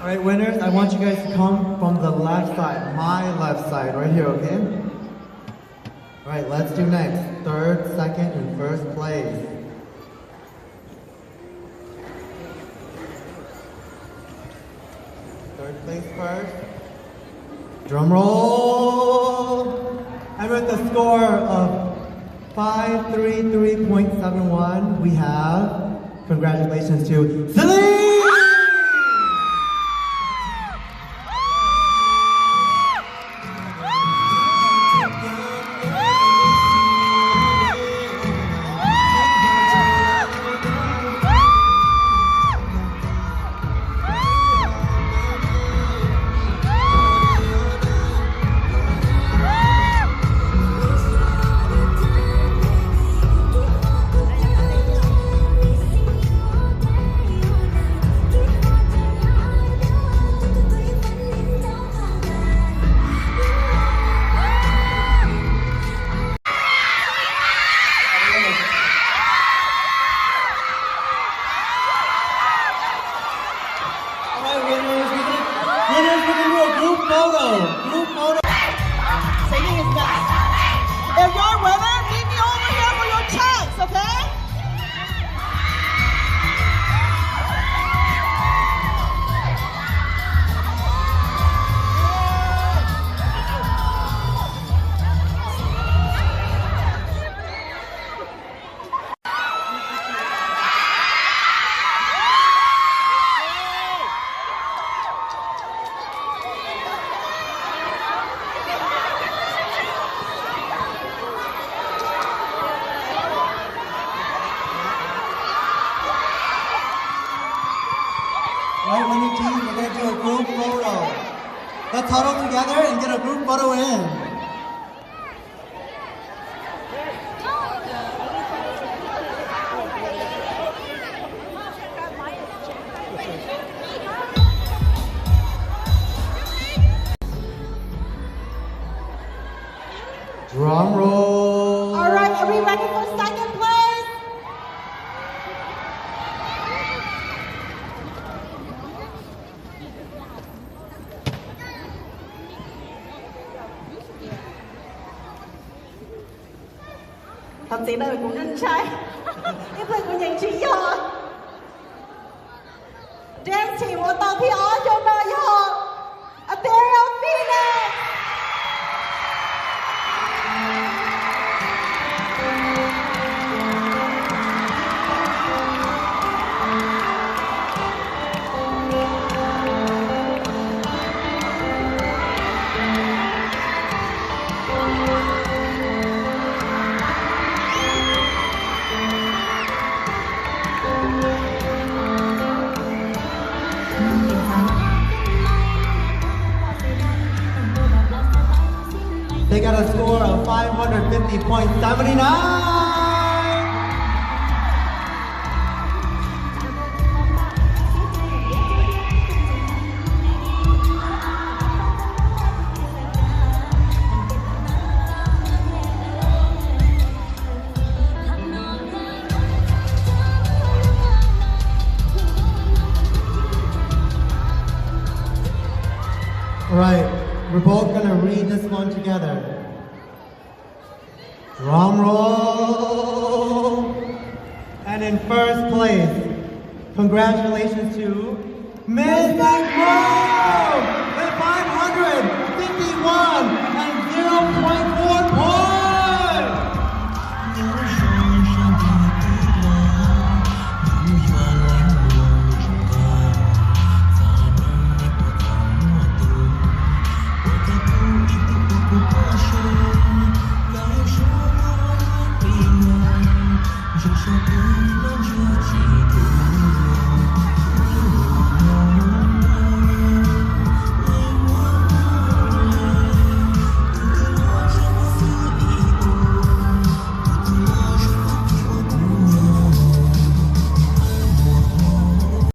All right, winners, I want you guys to come from the left side, my left side, right here, okay? All right, let's do next. Third, second, and first place. Third place first. Drum roll! And with the score of 533.71, we have, congratulations to Selene! Group photo. Selene is next. If you're a winner, meet me over here for your chance, okay? Right, winning team, we're going to do a group photo. Let's huddle together and get a group photo in. Drum roll. All right, are we ready for second place? Thật sự đời của anh trai. Cái thời của những chị giờ. Dance team 我到พี่อ๋อจนมาหยอก Ethereal Phoenix. They got a score of 550.79. All right, we're both gonna read this one together. Drum roll. And in first place, congratulations to Mystic Hmong with 551.